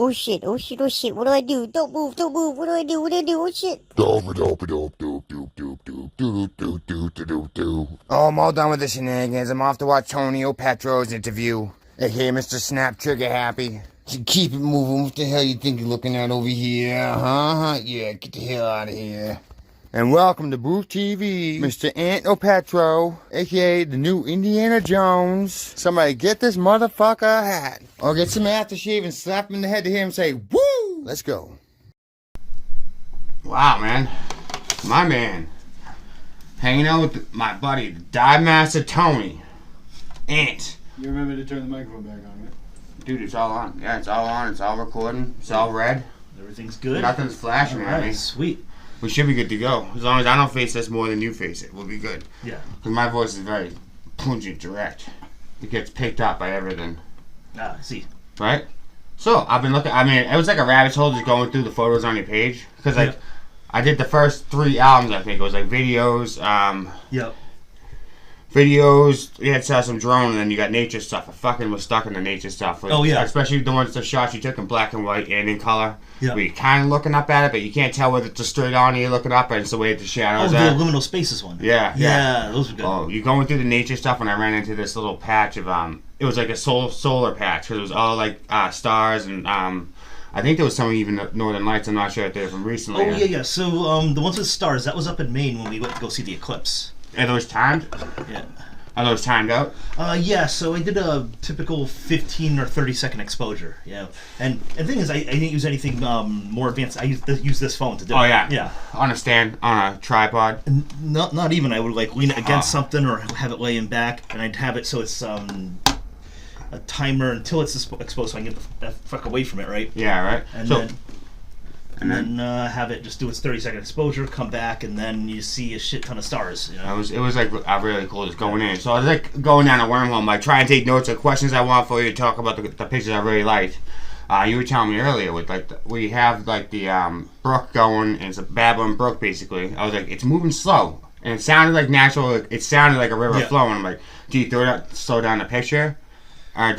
Oh shit, oh shit, oh shit. What do I do? Don't move, don't move. What do I do? What do I do? Oh shit. Oh, I'm all done with the shenanigans. I'm off to watch Tonio Petro's interview. Hey, Mr. Snap Trigger Happy. Keep it moving. What the hell you think you're looking at over here? Huh? Yeah, get the hell out of here. And welcome to Booth TV, Mr. Anto Petro, aka the new Indiana Jones. Somebody get this motherfucker a hat. Or get some aftershave and slap him in the head to hear him say, woo! Let's go. Wow, man. My man. Hanging out with my buddy, Dive Master Tony. Ant. You remember to turn the microphone back on, right? Dude, it's all on. Yeah, it's all on. It's all recording. It's all red. Everything's good. Nothing's flashing at me. Sweet. We should be good to go. As long as I don't face this more than you face it, we'll be good. Yeah. Because my voice is very pungent, direct. It gets picked up by everything. Ah, I see. Right? So, I've been looking, I mean, it was like a rabbit hole just going through the photos on your page. Because, like, I did the first 3 albums, I think. It was, like, videos, Yep. videos, you had some drone, and then you got nature stuff. I fucking was stuck in the nature stuff. Like, oh, yeah. Especially the ones, the shots you took in black and white and in color. Yeah. Where you're kind of looking up at it, but you can't tell whether it's straight on or you're looking up, and it's the way the shadows Oh, are. the liminal spaces one. Yeah. Yeah, those are good. Oh, you're going through the nature stuff, and I ran into this little patch of, it was like a solar patch, because it was all, like, stars, and, I think there was some even Northern Lights. I'm not sure if they're from recently. Oh, yeah. So, the ones with stars, that was up in Maine when we went to go see the eclipse. Are those timed? Yeah. Are those timed out? Yeah, so I did a typical 15 or 30 second exposure, yeah. And the thing is, I didn't use anything more advanced. I used this phone to do it. Oh, yeah. Yeah. On a stand, on a tribod? Not even. I would, like, lean it against something or have it laying back, and I'd have it so it's, a timer until it's exposed so I can get the fuck away from it, right? Yeah, right. And then have it just do its 30-second exposure, come back, and then you see a shit ton of stars. You know? It was like really cool just going in. So I was like going down a wormhole. I'm like trying to take notes of questions I want for you to talk about the pictures I really liked. You were telling me earlier with like we have like the brook going, and it's a babbling brook basically. I was like, it's moving slow, and it sounded like natural. It sounded like a river flowing. I'm like, do you slow down the picture, or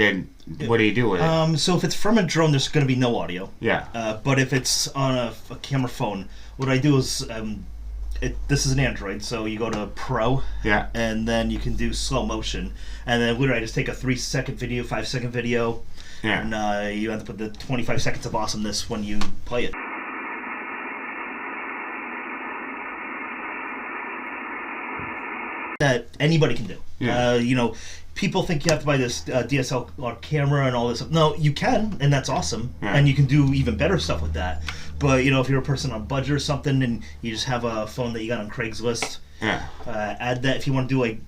what do you do with it? So if it's from a drone, there's going to be no audio. Yeah. But if it's on a camera phone, what I do is, this is an Android, so you go to Pro. Yeah. And then you can do slow motion. And then literally I just take a 3-second video, 5-second video. Yeah. And you end up with the 25 seconds of awesomeness when you play it. That anybody can do. Yeah. People think you have to buy this DSLR camera and all this. No, you can, and that's awesome. Yeah. And you can do even better stuff with that. But, if you're a person on a budget or something and you just have a phone that you got on Craigslist, add that. If you want to do, like,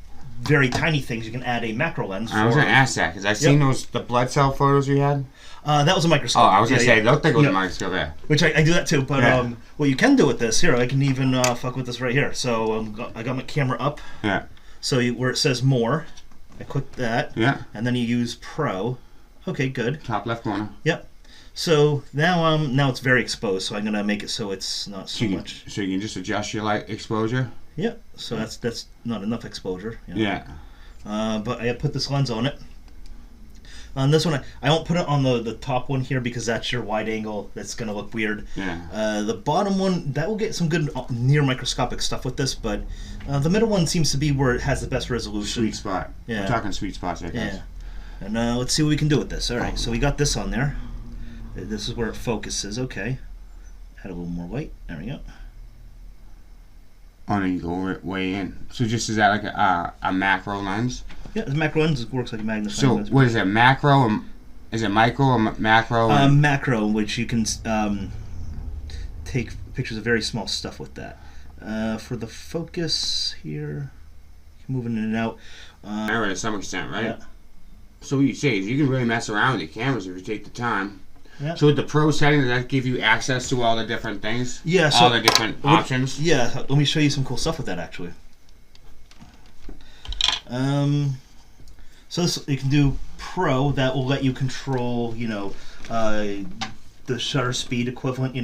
very tiny things, you can add a macro lens. I was going to ask that, because I seen the blood cell photos you had. That was a microscope. Oh, I was going to say, I don't think it was a microscope, yeah. Which I do that too, but what you can do with this, here, I can even fuck with this right here. So I got my camera up. Yeah. So where it says more, I click that. Yeah. And then you use Pro. Okay, good. Top left corner. Yep. So now it's very exposed. So I'm gonna make it so it's not so much. So you can just adjust your light exposure. Yeah. So that's not enough exposure. Yeah. But I put this lens on it. On this one, I won't put it on the top one here because that's your wide angle. That's going to look weird. Yeah. The bottom one, that will get some good near microscopic stuff with this, but the middle one seems to be where it has the best resolution. Sweet spot. Yeah. We're talking sweet spots here, guys. Yeah. And let's see what we can do with this. All right, so we got this on there. This is where it focuses. Okay. Add a little more white. There we go. Oh, then you go way in. So just is that like a macro lens? Yeah, the macro lens works like a magnifying lens. So what is it, macro? Is it micro or macro? Macro, which you can take pictures of very small stuff with that. For the focus here, moving in and out. Error to some extent, right? Yeah. So what you say is you can really mess around with your cameras if you take the time. Yeah. So with the pro setting, does that give you access to all the different things? Yeah. All the different options? Yeah, let me show you some cool stuff with that, actually. So this, you can do Pro. That will let you control, the shutter speed equivalent,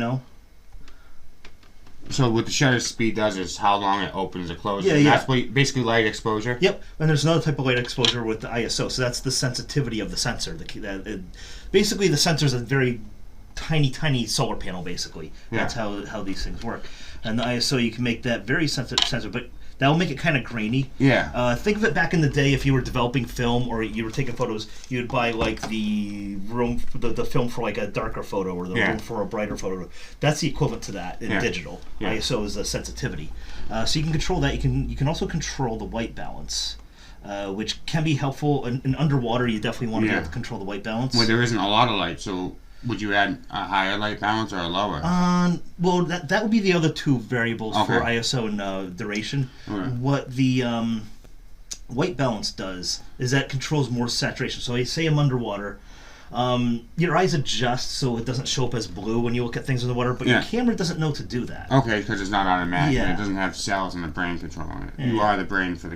So what the shutter speed does is how long it opens or closes. Yeah. That's basically light exposure. Yep, and there's another type of light exposure with the ISO. So that's the sensitivity of the sensor. Basically, the sensor is a very tiny solar panel, basically. That's how these things work. And the ISO, you can make that very sensitive sensor, but that will make it kind of grainy. Yeah. Think of it back in the day, if you were developing film or you were taking photos, you'd buy like the film for like a darker photo or the room for a brighter photo. That's the equivalent to that in digital. ISO is the sensitivity. So you can control that. You can also control the white balance. Which can be helpful. In underwater, you definitely want to be able to control the white balance. Well, there isn't a lot of light, so would you add a higher light balance or a lower? Well, that would be the other two variables for ISO and duration. Okay. What the white balance does is that controls more saturation. So say I'm underwater. Your eyes adjust so it doesn't show up as blue when you look at things in the water, but your camera doesn't know to do that. Okay, because it's not automatic. It doesn't have cells in the brain controlling it. You are the brain for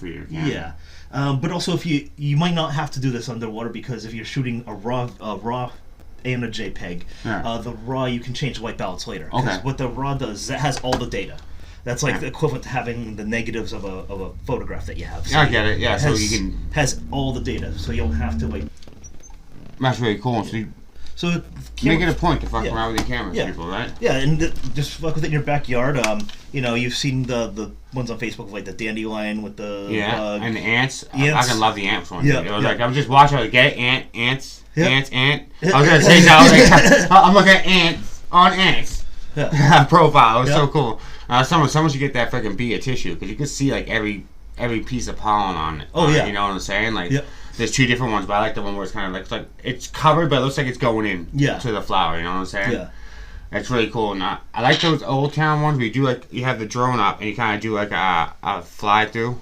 your camera. Yeah, but also if you might not have to do this underwater, because if you're shooting a raw and a JPEG, the raw you can change the white balance later. Okay. What the raw does is it has all the data. That's like the equivalent to having the negatives of a photograph that you have. So I get it. Yeah, so you can has all the data, so you don't have to like. That's really cool. So make it a point to fuck around with your cameras, people, right? Yeah, and just fuck with it in your backyard. You've seen the ones on Facebook, like the dandelion with the and the ants. Ants. I can love the ants one. Yeah, it was like I'm just watching. I was like, ants. Yeah. I was gonna say that. I'm looking at ants on ants profile. It was so cool. Someone should get that freaking bee a tissue, because you can see like every piece of pollen on it. You know what I'm saying? Like. There's two different ones, but I like the one where it's kind of like it's covered, but it looks like it's going in to the flower. You know what I'm saying? Yeah. That's really cool. And I like those old town ones where you have the drone up and you kind of do like a fly through.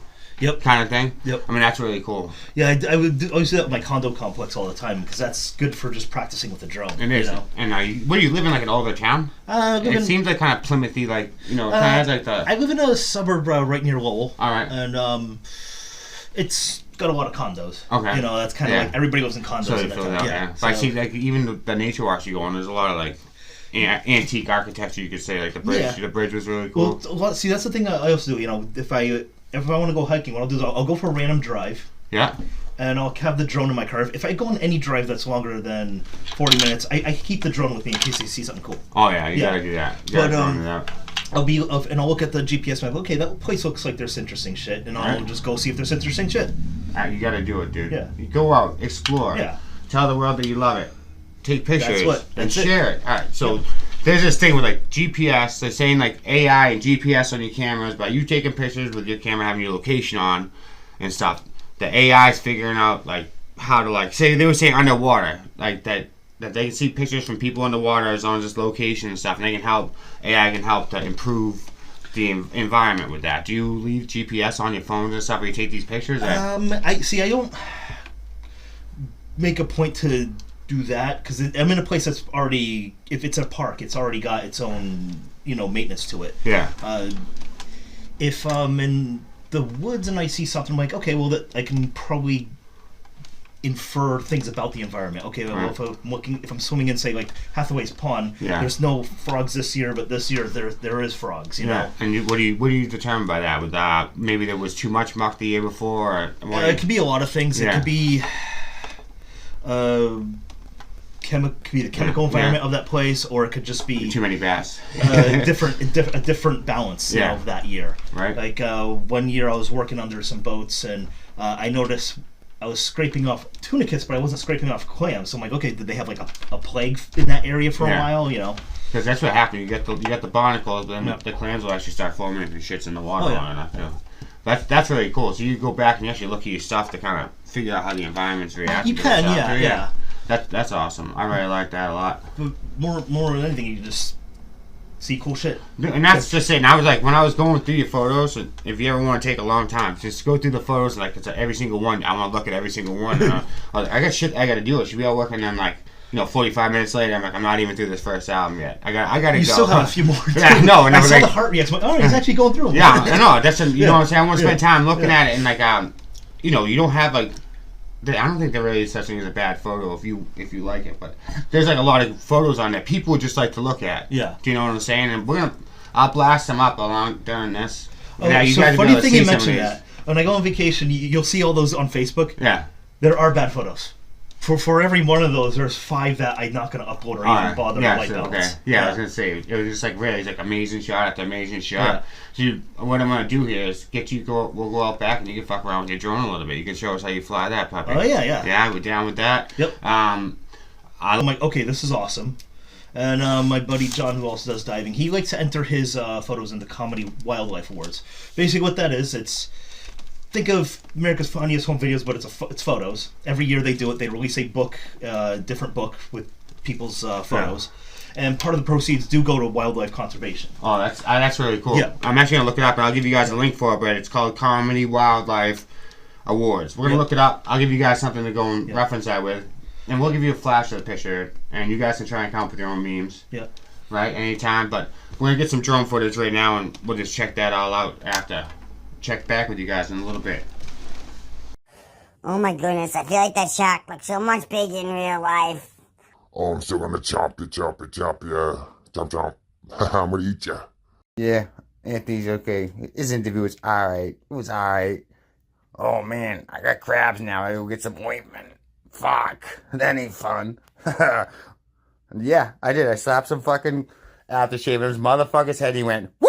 Kind of thing. I mean, that's really cool. Yeah, I would always do that with my condo complex all the time, because that's good for just practicing with the drone. It is. You know? And where do you live in, like an older town? It seems like kind of Plymouthy, like kind of like the. I live in a suburb right near Lowell. All right. And it's got a lot of condos. Okay. That's kind of like everybody lives in condos. So in that town. But I see, like, even the nature walks you go on, there's a lot of like antique architecture. You could say, like the bridge. Yeah. The bridge was really cool. Well, see, that's the thing I also do. If I want to go hiking, what I'll do is I'll go for a random drive. Yeah. And I'll have the drone in my car. If I go on any drive that's longer than 40 minutes, I keep the drone with me in case I see something cool. Oh yeah, you gotta do that. I'll look at the GPS map. Okay, that place looks like there's interesting shit, and I'll just go see if there's interesting shit. You gotta do it, dude. Yeah. You go out, explore. Yeah. Tell the world that you love it. Take pictures and That's share it. All right. So there's this thing with like GPS. They're saying like AI and GPS on your cameras, but you taking pictures with your camera having your location on and stuff. The AI's figuring out like how to like say they were saying underwater like that they can see pictures from people underwater as long as it's location and stuff, and AI can help to improve the environment with that. Do you leave GPS on your phones and stuff when you take these pictures? I don't make a point to do that, because I'm in a place that's already, if it's a park, it's already got its own maintenance to it. Yeah. If I'm in the woods and I see something, I'm like, okay, well, I can probably infer things about the environment. Okay, well, if I'm swimming in, say, like Hathaway's Pond, there's no frogs this year, but this year there is frogs. You know. And what do you determine by that? With maybe there was too much muck the year before. Or it could be a lot of things. It could be could be the chemical environment of that place, or it could just be too many bass. a different balance of that year. Right. Like 1 year I was working under some boats, and I noticed I was scraping off tunicates, but I wasn't scraping off clams. So I'm like, okay, did they have like a plague in that area for a while? Because that's what happened. You get the barnacles, then the clams will actually start forming if your shit's in the water long enough. That's really cool. So you go back and you actually look at your stuff to kind of figure out how the environment's reacting. You can, yeah. That's awesome. I really like that a lot. But more than anything, you can just see cool shit. And that's just it. And I was like, when I was going through your photos, if you ever want to take a long time, just go through the photos, like it's every single one. I want to look at every single one. And I got shit I got to do. I should be all working on like 45 minutes later. I'm like, I'm not even through this first album yet. I got to go. You still have a few more. Yeah, no. And I saw the heart reaction. I'm like, oh, he's actually going through them. Yeah, I know. That's you know what I'm saying. I want to spend time looking at it, and like you don't have like. I don't think there really is such thing as a bad photo if you like it, but there's like a lot of photos on there people would just like to look at. Yeah. Do you know what I'm saying? And I'll blast them up along during this. Oh, now, so funny thing you mentioned that. When I go on vacation, you'll see all those on Facebook. Yeah. There are bad photos. For every one of those, there's 5 that I'm not going to upload or even bother to light balance. Okay. Yeah, I was going to say, it was just like really, it's like amazing shot after amazing shot. So what I'm going to do here is we'll go out back and you can fuck around with your drone a little bit. You can show us how you fly that puppy. Oh, yeah. Yeah, we're down with that. Yep. I'm like, okay, this is awesome. And my buddy John, who also does diving, he likes to enter his photos into Comedy Wildlife Awards. Basically what that is, think of America's Funniest Home Videos, but it's photos. Every year they do it. They release a book, different book with people's photos. And part of the proceeds do go to wildlife conservation. Oh, that's really cool. Yeah. I'm actually going to look it up, and I'll give you guys a link for it, but it's called Comedy Wildlife Awards. We're going to look it up. I'll give you guys something to go and reference that with. And we'll give you a flash of the picture, and you guys can try and come up with your own memes. Yeah. Right? Anytime. But we're going to get some drone footage right now, and we'll just check that all out after. Check back with you guys in a little bit. Oh my goodness, I feel like that shark looks so much bigger in real life. Oh, I'm still gonna chomp you, yeah. Chomp. I'm gonna eat you. Yeah, Anthony's okay. His interview was alright. It was alright. Oh man, I got crabs now. I go get some ointment. Fuck. That ain't fun. Yeah, I did. I slapped some fucking aftershave in his motherfucker's head. He went, woo!